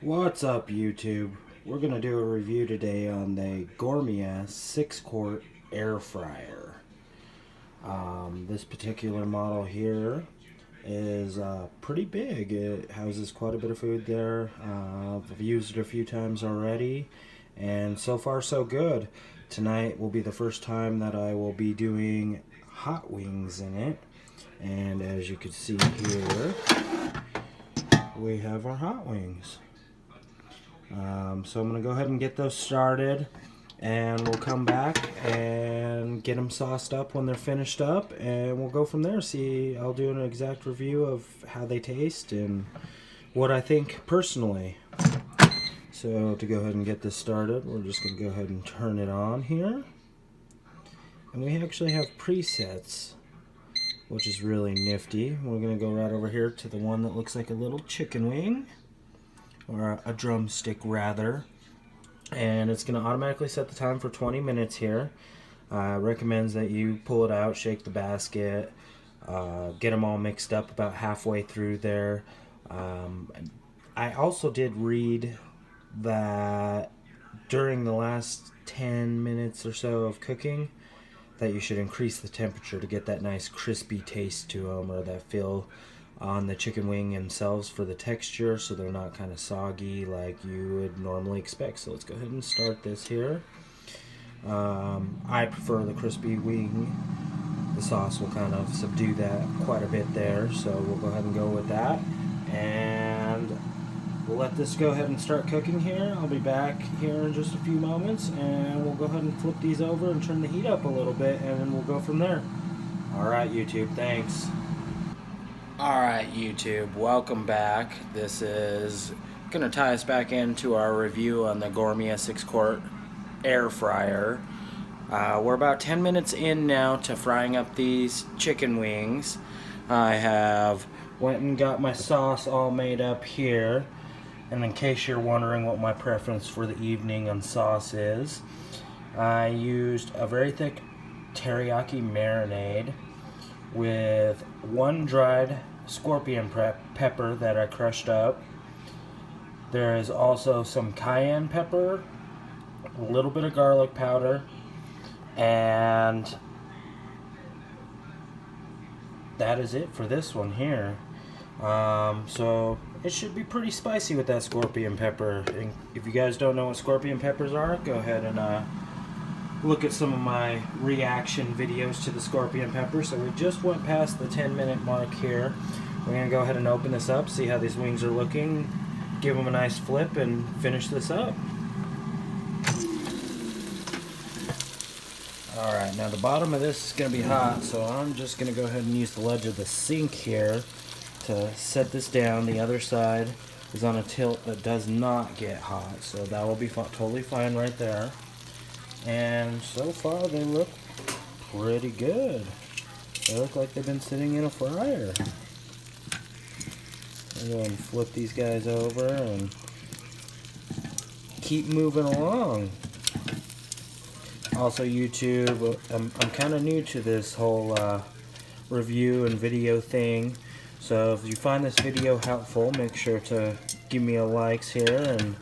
What's up, YouTube? We're going to do a review today on the Gourmia 6-quart air fryer. This particular model here is pretty big. It houses quite a bit of food there. I've used it a few times already, and so far so good. Tonight will be the first time that I will be doing hot wings in it. And as you can see here, we have our hot wings. So I'm going to go ahead and get those started, and we'll come back and get them sauced up when they're finished up, and we'll go from there. I'll do an exact review of how they taste and what I think personally. So to go ahead and get this started, we're just going to go ahead and turn it on here. And we actually have presets, which is really nifty. We're going to go right over here to the one that looks like a little chicken wing, or a drumstick rather, and it's going to automatically set the time for 20 minutes here. Recommends that you pull it out, shake the basket, get them all mixed up about halfway through there. I also did read that during the last 10 minutes or so of cooking that you should increase the temperature to get that nice crispy taste to them, or that feel on the chicken wing themselves for the texture, so they're not kind of soggy like you would normally expect. So let's go ahead and start this here. I prefer the crispy wing. The sauce will kind of subdue that quite a bit there, so we'll go ahead and go with that, and we'll let this go ahead and start cooking here. I'll be back here in just a few moments, and we'll go ahead and flip these over and turn the heat up a little bit, and then we'll go from there. Alright, YouTube, thanks. Alright, YouTube, welcome back. This is going to tie us back into our review on the Gourmia 6-quart air fryer. We're about 10 minutes in now to frying up these chicken wings. I have went and got my sauce all made up here. And in case you're wondering what my preference for the evening on sauce is, I used a very thick teriyaki marinade with one dried scorpion pepper that I crushed up. There is also some cayenne pepper, a little bit of garlic powder, and that is it for this one here. So it should be pretty spicy with that scorpion pepper. And if you guys don't know what scorpion peppers are, go ahead and look at some of my reaction videos to the scorpion pepper. So we just went past the 10-minute mark here. We're going to go ahead and open this up, see how these wings are looking, give them a nice flip, and finish this up. Alright, now the bottom of this is going to be hot, so I'm just going to go ahead and use the ledge of the sink here to set this down. The other side is on a tilt that does not get hot, so that will be totally fine right there. And so far they look pretty good. They look like they've been sitting in a fryer. I'm going to flip these guys over and keep moving along. Also, YouTube, I'm kind of new to this whole review and video thing, so if you find this video helpful, make sure to give me a likes here and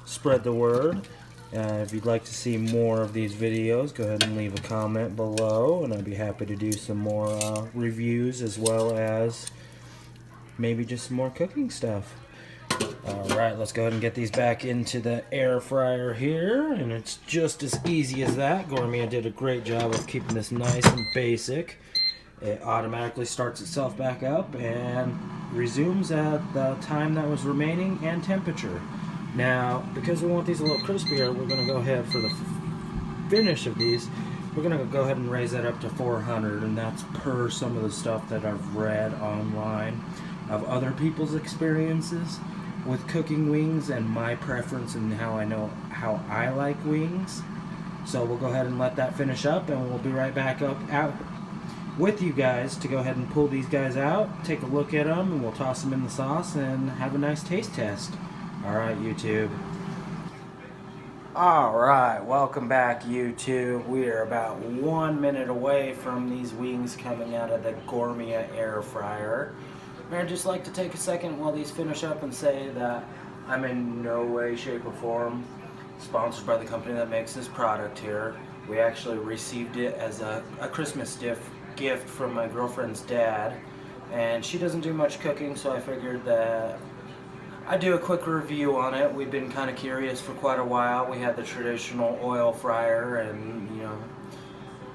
spread the word. If you'd like to see more of these videos, go ahead and leave a comment below, and I'd be happy to do some more reviews, as well as maybe just some more cooking stuff. Alright, let's go ahead and get these back into the air fryer here, and it's just as easy as that. Gourmia did a great job of keeping this nice and basic. It automatically starts itself back up and resumes at the time that was remaining and temperature. Now, because we want these a little crispier, we're going to go ahead for the finish of these. We're going to go ahead and raise that up to 400, and that's per some of the stuff that I've read online of other people's experiences with cooking wings and my preference and how I know how I like wings. So we'll go ahead and let that finish up, and we'll be right back out with you guys to go ahead and pull these guys out, take a look at them, and we'll toss them in the sauce and have a nice taste test. Alright, YouTube. Alright, welcome back, YouTube. We are about 1 minute away from these wings coming out of the Gourmia air fryer. And I'd just like to take a second while these finish up and say that I'm in no way, shape, or form sponsored by the company that makes this product here. We actually received it as a Christmas gift from my girlfriend's dad, and she doesn't do much cooking, so I figured that I'd do a quick review on it. We've been kind of curious for quite a while. We had the traditional oil fryer, and you know,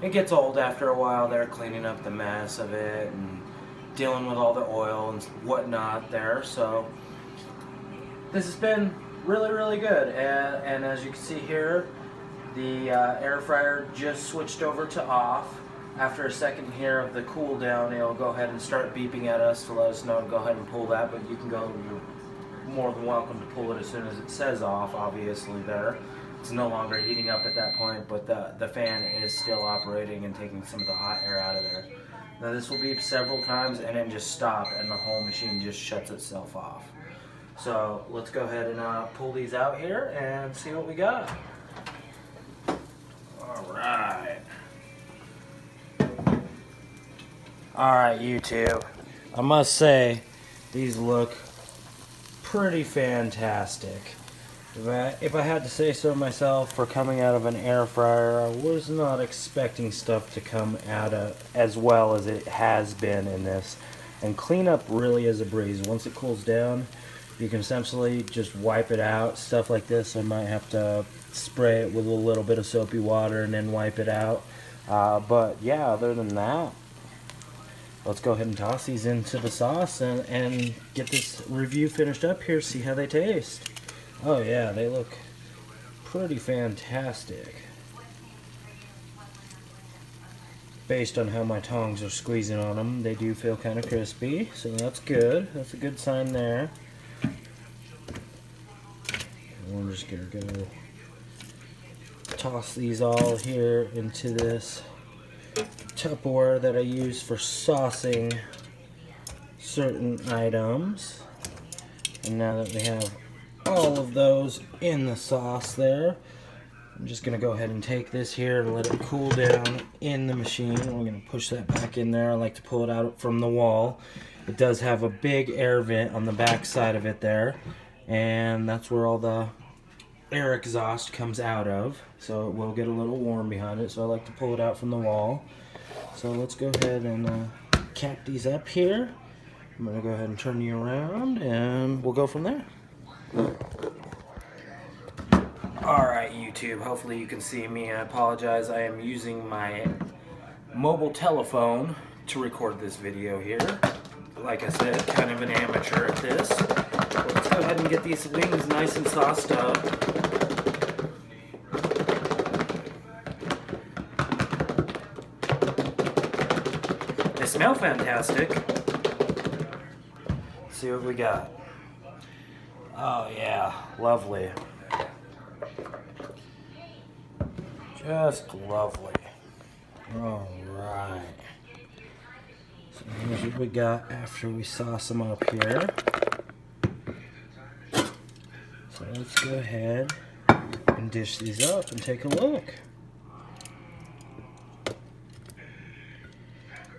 it gets old after a while there, cleaning up the mess of it and dealing with all the oil and whatnot there. So this has been really, really good. And as you can see here, the air fryer just switched over to off. After a second here of the cool down, it'll go ahead and start beeping at us to let us know to go ahead and pull that, but you can go, you're more than welcome to pull it as soon as it says off, obviously there. It's no longer heating up at that point, but the fan is still operating and taking some of the hot air out of there. Now this will beep several times and then just stop, and the whole machine just shuts itself off. So let's go ahead and pull these out here and see what we got. Alright. Alright, YouTube. I must say, these look pretty fantastic. If I had to say so myself, for coming out of an air fryer, I was not expecting stuff to come out of as well as it has been in this. And cleanup really is a breeze. Once it cools down, you can essentially just wipe it out. Stuff like this, I might have to spray it with a little bit of soapy water and then wipe it out. But yeah, other than that, let's go ahead and toss these into the sauce and get this review finished up here, see how they taste. Oh yeah, they look pretty fantastic. Based on how my tongs are squeezing on them, they do feel kind of crispy, so that's good. That's a good sign there. We're just gonna go toss these all here into this Tupperware that I use for saucing certain items. And now that we have all of those in the sauce there, I'm just going to go ahead and take this here and let it cool down in the machine. We're going to push that back in there. I like to pull it out from the wall. It does have a big air vent on the back side of it there, and that's where all the air exhaust comes out of, so it will get a little warm behind it, so I like to pull it out from the wall. So let's go ahead and cap these up here. I'm going to go ahead and turn you around, and we'll go from there. Alright, YouTube, hopefully you can see me. I apologize, I am using my mobile telephone to record this video here. Like I said, kind of an amateur at this. But let's go ahead and get these wings nice and sauced up. They smell fantastic. Let's see what we got. Oh yeah, lovely. Just lovely. Alright. So here's what we got after we sauce them up here. So let's go ahead and dish these up and take a look.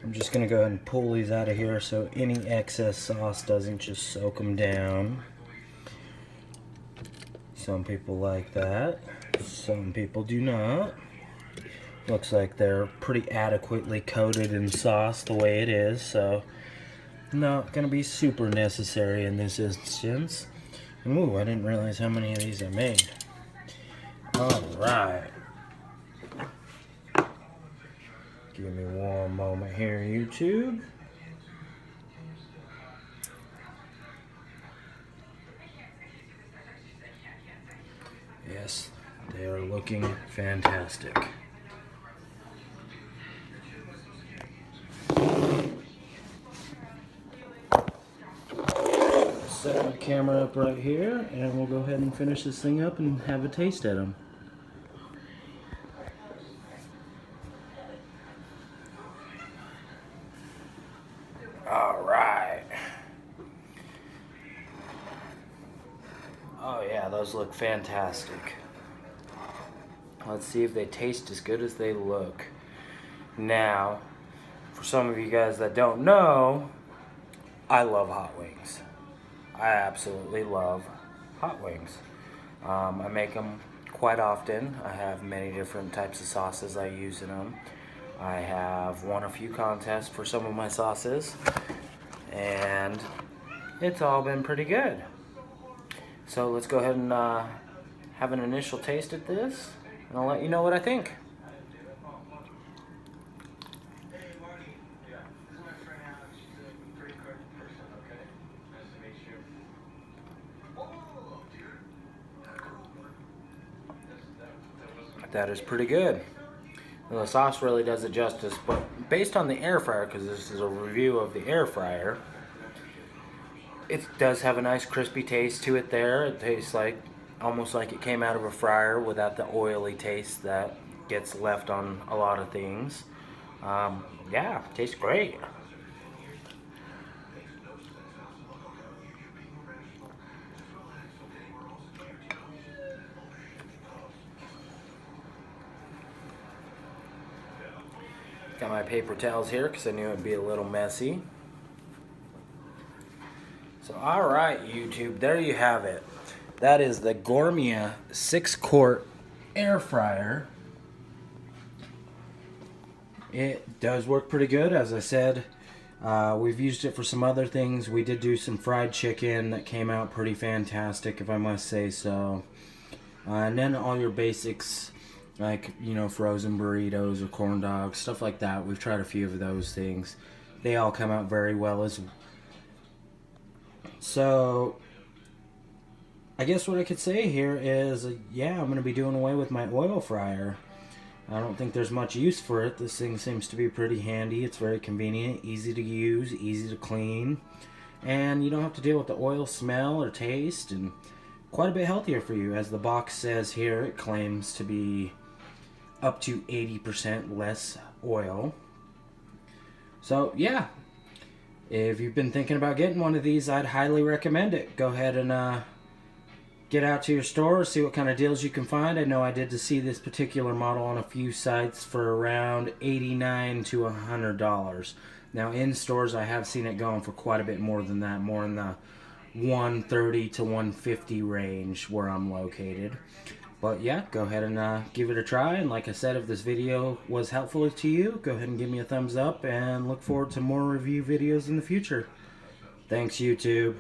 I'm just going to go ahead and pull these out of here so any excess sauce doesn't just soak them down. Some people like that. Some people do not. Looks like they're pretty adequately coated in sauce the way it is, so not going to be super necessary in this instance. Ooh, I didn't realize how many of these I made. Alright. Give me one moment here, YouTube. Yes, they are looking fantastic. Set my camera up right here, and we'll go ahead and finish this thing up and have a taste at them. Alright. Oh yeah, those look fantastic. Let's see if they taste as good as they look. Now, for some of you guys that don't know, I love hot wings. I absolutely love hot wings. I make them quite often. I have many different types of sauces I use in them. I have won a few contests for some of my sauces, and it's all been pretty good. So let's go ahead and have an initial taste at this, and I'll let you know what I think. That is pretty good. Well, the sauce really does it justice, but based on the air fryer, because this is a review of the air fryer, it does have a nice crispy taste to it there. It tastes like almost like it came out of a fryer without the oily taste that gets left on a lot of things. Yeah, tastes great. Got my paper towels here because I knew it would be a little messy. So alright YouTube, there you have it. That is the Gourmia 6-quart air fryer. It does work pretty good. As I said, we've used it for some other things. We did do some fried chicken that came out pretty fantastic, if I must say so. And then all your basics, like, you know, frozen burritos or corn dogs, stuff like that. We've tried a few of those things. They all come out very well as well. So I guess what I could say here is, yeah, I'm going to be doing away with my oil fryer. I don't think there's much use for it. This thing seems to be pretty handy. It's very convenient, easy to use, easy to clean, and you don't have to deal with the oil smell or taste, and quite a bit healthier for you. As the box says here, it claims to be up to 80% less oil. So yeah, if you've been thinking about getting one of these, I'd highly recommend it. Go ahead and get out to your store, see what kind of deals you can find. I know I did to see this particular model on a few sites for around $89 to $100. Now in stores I have seen it going for quite a bit more than that, more in the $130 to $150 range where I'm located. But yeah, go ahead and give it a try. And like I said, if this video was helpful to you, go ahead and give me a thumbs up, and look forward to more review videos in the future. Thanks, YouTube.